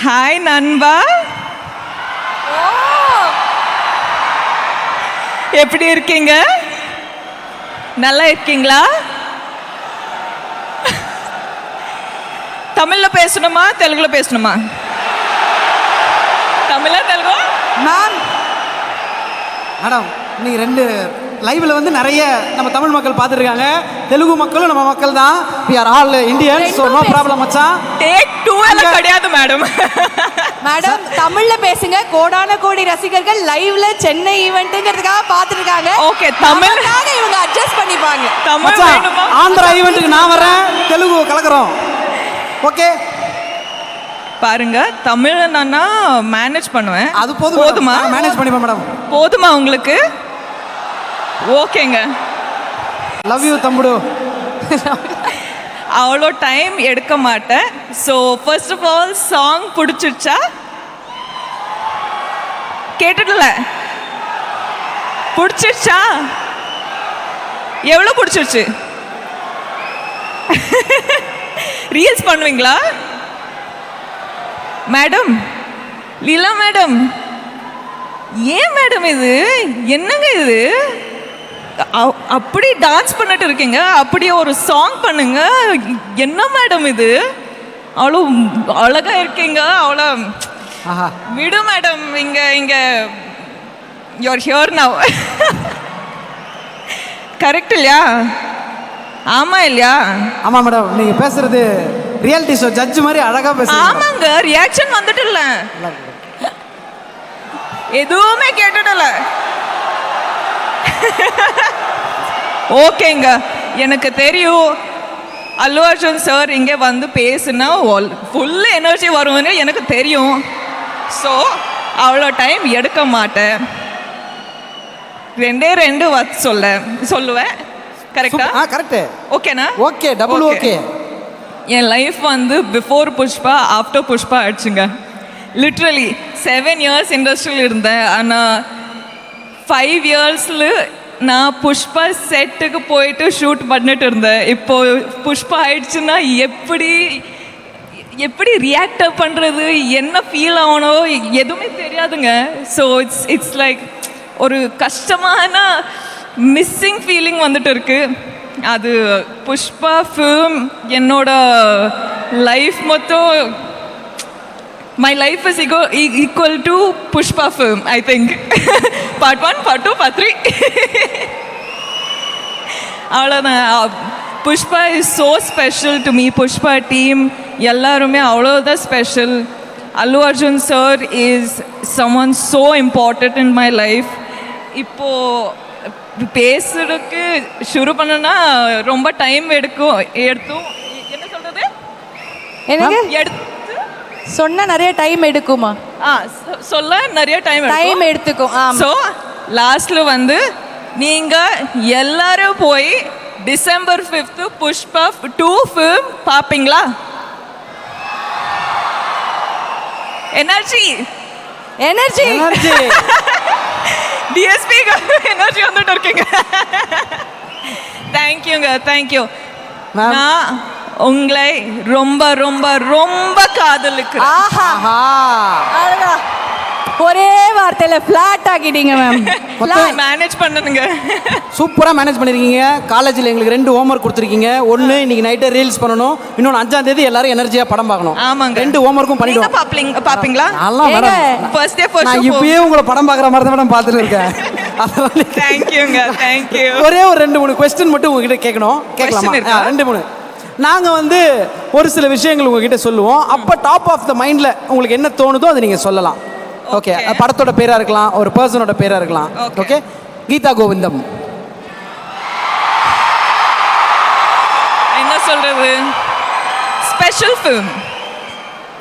Hi நண்பா, எப்படி இருக்கீங்க? நல்லா இருக்கீங்களா? தமிழ்ல பேசணுமா தெலுங்குல பேசணுமா? தமிழா தெலுங்கு? மேடம் இன்னைக்கு ரெண்டு லைவ்ல வந்து நிறைய நம்ம தமிழ் மக்கள் பார்த்துருக்காங்க, தெலுங்கு மக்களும் நம்ம மக்கள் தான். we are all Indians, so no problem மச்சான். டேக் 2 எல்லாம் கிடையாது மேடம். மேடம் தமிழ்ல பேசுங்க. கோடான கோடி ரசிகர்கள் லைவ்ல சென்னை ஈவென்ட்ங்கிறதுக்காக பார்த்துட்டு இருக்காங்க. ஓகே, தமிழ்காக இவங்க அட்ஜஸ்ட் பண்ணிப்பாங்க. தமிழ் வேணுமா? ஆந்திரா ஈவென்ட்க்கு நான் வரேன், தெலுங்கு கலக்குறோம். ஓகே பாருங்க, தமிழ் நான் மேனேஜ் பண்ணுவேன். அது போதுமா? மேனேஜ் பண்ணிப்பேன் மேடம். போதுமா உங்களுக்கு? ஓகேங்க, லவ் யூ தம்புடு. அவ்வளோ டைம் எடுக்க மாட்டேன். So first of all song பிடிச்சிருச்சா? கேட்டுடல, பிடிச்சிருச்சா? எவ்வளோ பிடிச்சிருச்சு? ரீல்ஸ் பண்ணுவீங்களா மேடம்? லீலா மேடம், ஏன் மேடம் இது என்னங்க இது? அப்படி டான்ஸ் பண்ணிட்டு இருக்கீங்க, அப்படியே ஒரு சாங் பண்ணுங்க. என்ன மேடம் இது? அவ்வளோ அழகா இருக்கீங்க, அவ்வளோ விடு மேடம். இங்க யூஆர் ஹியர் நவ். கரெக்ட் இல்லையா? ஆமா இல்லையா? ஆமா மேடம், நீங்க பேசுறது ரியாலிட்டி ஷோ ஜட்ஜ் மாதிரி அழகா பேசுறீங்க. ஆமாங்க, ரியாக்ஷன் வந்துட்டு இல்ல, எதுவுமே கேட்டுடல. ஓகேங்க, எனக்கு தெரியும் அல்லு அர்ஜுன் சார் இங்கே வந்து பேசுனா ஃபுல் எனர்ஜி வரும்னு எனக்கு தெரியும். ஸோ அவ்வளோ டைம் எடுக்க மாட்டேன். ரெண்டு வார்த்தை சொல்லுவேன். கரெக்டா? கரெக்ட். ஓகேண்ணா? Okay, double okay. என் லைஃப் வந்து பிஃபோர் புஷ்பா ஆஃப்டர் புஷ்பா ஆயிடுச்சுங்க. லிட்ரலி 7 இயர்ஸ் இண்டஸ்ட்ரியில் இருந்தேன். ஆனால் 5 இயர்ஸில் நான் புஷ்பா செட்டுக்கு போயிட்டு ஷூட் பண்ணிட்டு இருந்தேன். இப்போ புஷ்பா ஆயிடுச்சுன்னா எப்படி ரியாக்ட் பண்ணுறது, என்ன ஃபீல் ஆகணும், எதுவுமே தெரியாதுங்க. ஸோ இட்ஸ் லைக் ஒரு கஷ்டமான மிஸ்ஸிங் ஃபீலிங் வந்துட்டு இருக்கு. அது புஷ்பா ஃபிலிம் என்னோட லைஃப் மொத்தம், my life is equal to Pushpa film, I think. Part 1, Part 2, Part 3. அவ்வளோதான். Pushpa is so special to me. Pushpa team எல்லாருமே அவ்வளோதான் special. Allu Arjun sir is someone so important in my life. இப்போது பேசுறதுக்கு ஷுரு பண்ணனா ரொம்ப டைம் எடுத்தும் என்ன சொல்கிறது, எனக்கு சொன்னா நிறைய டைம் எடுக்குமா? சொல்ல நிறைய டைம் எடுத்துக்கும். ஸோ லாஸ்ட்ல வந்து நீங்க எல்லாரும் போய் டிசம்பர் 5 புஷ்பா 2 ஃபிலிம் பார்ப்பீங்களா? எனர்ஜி டிஎஸ்பி எனர்ஜி வந்துட்டு இருக்கீங்க. தேங்க்யூங்க, தேங்க்யூ. நான் உங்களை ரொம்ப ரொம்ப ரொம்ப காதலிக்கிறேன். ஒரே வார்த்தையில ஃபிளாட் ஆகிட்டீங்க மேம். மேனேஜ் பண்ணுங்க. சூப்பரா மேனேஜ் பண்ணிருக்கீங்க. காலேஜ்ல எங்களுக்கு 2 ஹோம்வொர்க் கொடுத்துருக்கீங்க. ஒன்னு இன்னைக்கு நைட்டே ரீல்ஸ் பண்ணணும், இன்னொன்னு 5ஆம் தேதி எல்லாரும் எனர்ஜியா படம் பார்க்கணும். ஆமாங்க, 2 ஹோம்வொர்க்கும் பண்ணிடுவோம். பாப்பீங்களா? நல்லா மேடம், ஃபர்ஸ்ட் டே ஃபர்ஸ்ட் நான் இப்பவே உங்களை படம் பார்க்குற மாதிரி தான் மேடம் பார்த்துட்டு இருக்கேன். தேங்க்யூங்க, தேங்க்யூ. ஒரே ஒரு 2-3 கொஸ்டின் மட்டும் உங்ககிட்ட கேட்கலாமா? 2-3. நாங்கள் வந்து ஒரு சில விஷயங்கள் உங்ககிட்ட சொல்லுவோம். அப்போ டாப் ஆஃப் த மைண்டில் உங்களுக்கு என்ன தோணுதோ அதை நீங்கள் சொல்லலாம். ஓகே, படத்தோட பேராக இருக்கலாம், ஒரு பர்சனோட பேராக இருக்கலாம். ஓகே, கீதா கோவிந்தம் என்ன சொல்றது? Special film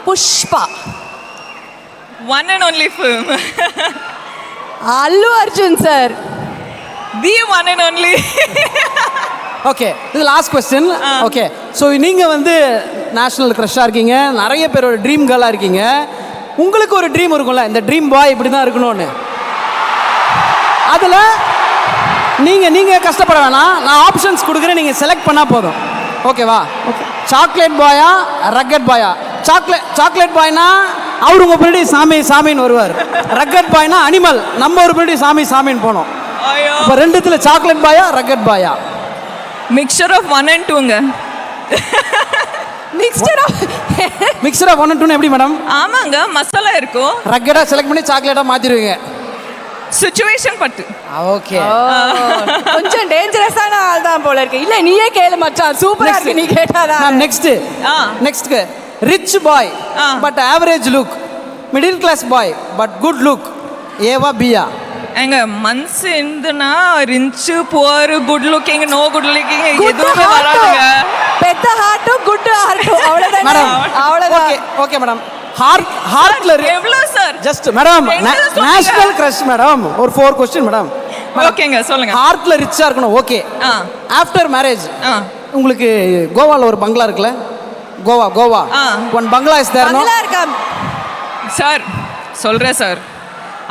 Pushpa, one and only film. Allu Arjun sir, the one and only. Okay, இது லாஸ்ட் கொஸ்டின். ஓகே, ஸோ நீங்கள் வந்து நேஷ்னல் க்ரஷ்ஷாக இருக்கீங்க, நிறைய பேரோட ட்ரீம் கேர்ளாக இருக்கீங்க. உங்களுக்கு ஒரு ட்ரீம் இருக்கும்ல, இந்த ட்ரீம் பாய் இப்படி தான் இருக்கணும்னு. அதில் நீங்கள் கஷ்டப்பட வேணாம், நான் ஆப்ஷன்ஸ் கொடுக்குறேன், நீங்கள் செலக்ட் பண்ணால் போதும். ஓகேவா? சாக்லேட் பாயா ரக்கெட் பாயா? சாக்லேட் பாய்னா அவர் உங்க பின்னாடி சாமி சாமின்னு வருவார். ரக்கட் பாய்னா அனிமல், நம்ம ஒரு பின்னாடி சாமி சாமின்னு போனோம். ஐயோ இப்போ ரெண்டுத்துல chocolate boy rugged boy? Mixture of 1 and 2ங்க. மிக்சர் மிக்சரா 1 and 2 எப்படி மேடம்? ஆமாங்க, மசாலா இருக்கும். ரக்கடா செலக்ட் பண்ணி சாக்லேட்டா மாத்திடுவீங்க. சிச்சுவேஷன் பட்டு. ஓகே. கொஞ்சம் டேஞ்சரஸான ஆள் தான் போல இருக்கு. இல்ல நீயே கேளு மச்சான், சூப்பரா இருக்கு நீ கேட்டாதான். Ma'am next rich boy but average look, middle class boy but good look, ஏவா பியா? எங்க மனசு இருந்துனா rich poor good looking no good looking எதுவுமே வராதுங்க. பெத்த ஹார்ட்டும் குட் ஹார்ட்டும் அவ்வளவுதான் மேடம் அவ்வளவுதான். Okay madam. ஹார்ட்ல எவ்வளவு sir? Just madam national crush madam. ஒரு 4 क्वेश्चन மேடம். ஓகேங்க சொல்லுங்க. ஹார்ட்ல ரிச்சா இருக்கணும். ஓகே. ஆஃப்டர் மேரேஜ் உங்களுக்கு கோவால ஒரு பங்களா இருக்குல்ல, கோவா ஒன் பங்களா இஸ் தேர் நோ? பங்களா இருக்கா சார்? சொல்றேன் சார்,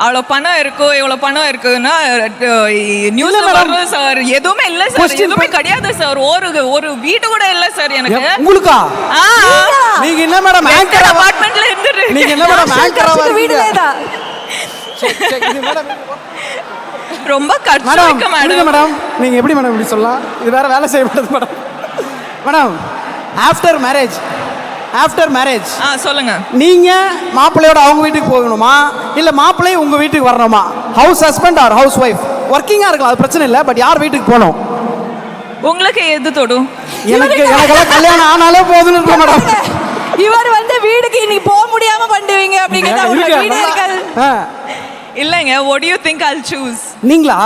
அவ்வளோ பணம் இருக்கும் இவ்வளோ பணம் இருக்குன்னா நியூஸ்ல வரும் சார். எதுவுமே இல்லை சார், எதுவுமே கிடையாது சார். ஒரு வீடு கூட இல்லை சார் எனக்கு. உங்களுக்கா? நீங்க என்ன மேடம் ஆங்கர் அபார்ட்மெண்ட்ல இருந்துட்டு? நீங்க என்ன மேடம் ஆங்கரா வீடுல தான்? ரொம்ப கஷ்டம் மேடம். நீங்க எப்படி மேடம் இப்படி சொல்லலாம்? இது வேற வேலை செய்ய மாட்டேது மேடம். மேடம் ஆஃப்டர் மேரேஜ் சொல்லுங்க. நீங்க மாப்பிள்ளையோட அவங்க வீட்டுக்கு போகணுமா இல்ல மாப்பிள்ளை உங்க வீட்டுக்கு வரணுமா? House husband or house wife? ஒர்க்கிங்கா இருக்கலாம், அது பிரச்சனை இல்லை. பட் யார் வீட்டுக்கு போகணும்? உங்களுக்கு எது தொடும்? எனக்கெல்லாம் கல்யாணம் ஆனாலே போதுன்னு இருக்க மேடம். இவர் வந்து வீட்டுக்கு இன்னைக்கு போக முடியாம பண்ணுவீங்க அப்படிங்கறது இல்லங்க. what do you think I'll choose? நீங்களா?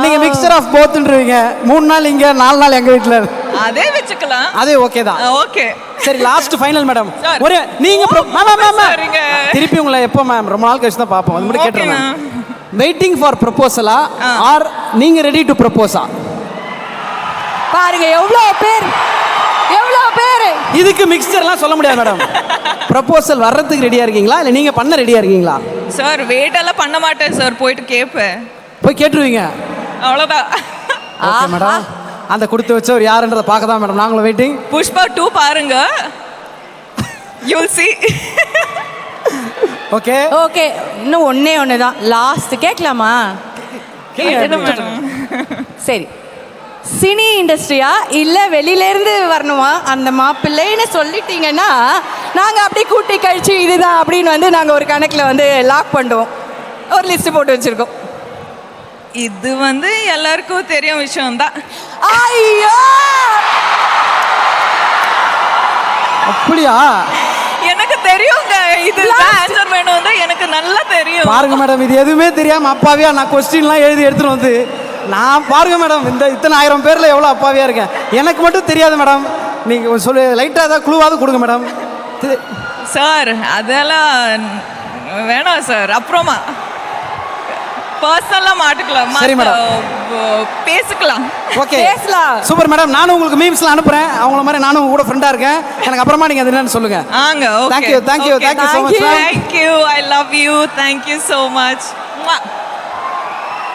நீங்க மிக்சர் ஆஃப் போத்ன்றீங்க. 3 நாள் இங்க 4 நாள் எங்க வீட்ல. அதே வெச்சுக்கலாம். அதே ஓகே தான். ஓகே சரி, லாஸ்ட் ஃபைனல் மேடம். ஒரு நீங்க திருப்பி உங்களை எப்போ மேம்? ரொம்ப நாள் கழிச்சு தான் பாப்போம். அது மட்டும் கேட்றேன். வெயிட்டிங் ஃபார் ப்ரொபோசலா ஆர் நீங்க ரெடி டு ப்ரொபோஸா? பாருங்க எவ்வளவு பேர். இதுக்கு மிக்சர்லாம் சொல்ல முடியாது மேடம். ப்ரொபோசல் வர்றதுக்கு ரெடியா இருக்கீங்களா இல்ல நீங்க பண்ண ரெடியா இருக்கீங்களா? சார் வெயிட் எல்லாம் பண்ண மாட்டேன் சார், போயிட்டு கேட்பேன். போய் கேட்டுருவீங்க, அவ்வளவுதான். Okay madam. அந்த கொடுத்து வச்சவர் யாருன்றதை பார்க்க தான் மேடம் நாங்களும் வெயிட்டிங். புஷ்பா 2 பாருங்க, யூ வில் see. ஓகே இன்னும் ஒண்ணே தான் லாஸ்ட் கேட்கலாமா? சரி, சினி இண்டஸ்ட்ரியா இல்ல வெளியில இருந்து வரணுமா அந்த மாப்பிள்ளைன்னு சொல்லிட்டீங்கன்னா நாங்க அப்படியே கூட்டி கழிச்சு இதுதான் அப்படின்னு வந்து நாங்க ஒரு கணக்குல வந்து லாக் பண்ணுவோம். ஒரு லிஸ்ட் போட்டு வச்சிருக்கோம். இது வந்து எல்லாருக்கும் தெரியும் விஷயம் தான். ஐயோ அப்படியா? எனக்கு தெரியுங்க. இது ஆன்சர் வேணும் தான் எனக்கு நல்லா தெரியும். பாருங்க மேடம், இது எதுவுமே தெரியாம அப்பாவியா நான் கொஸ்டின்லாம் எழுதி எடுத்துட்டு வந்து நான் பாருங்க மேடம் இந்த இத்தனை 1000 பேர்ல எவ்வளோ அப்பாவியா இருக்கேன். எனக்கு மட்டும் தெரியாது மேடம். நீங்க சொல்லு லைட்டாக ஏதாவது குழுவாவது கொடுங்க மேடம். சார் அதெல்லாம் வேணாம் சார், அப்புறமா பர்சனலாக மாட்டுக்கலாம். சரி மேடம், பேசிக்கலாம். ஓகே பேசலாம். Super madam. நானும் உங்களுக்கு மீம்ஸ்லாம் அனுப்புறேன். அவங்கள மாதிரி நானும் கூட ஃப்ரெண்டா இருக்கேன். எனக்கு அப்புறமா நீங்க அது என்னன்னு சொல்லுங்க. Okay. Thank you so much. Thank you. I love you. Thank you so much.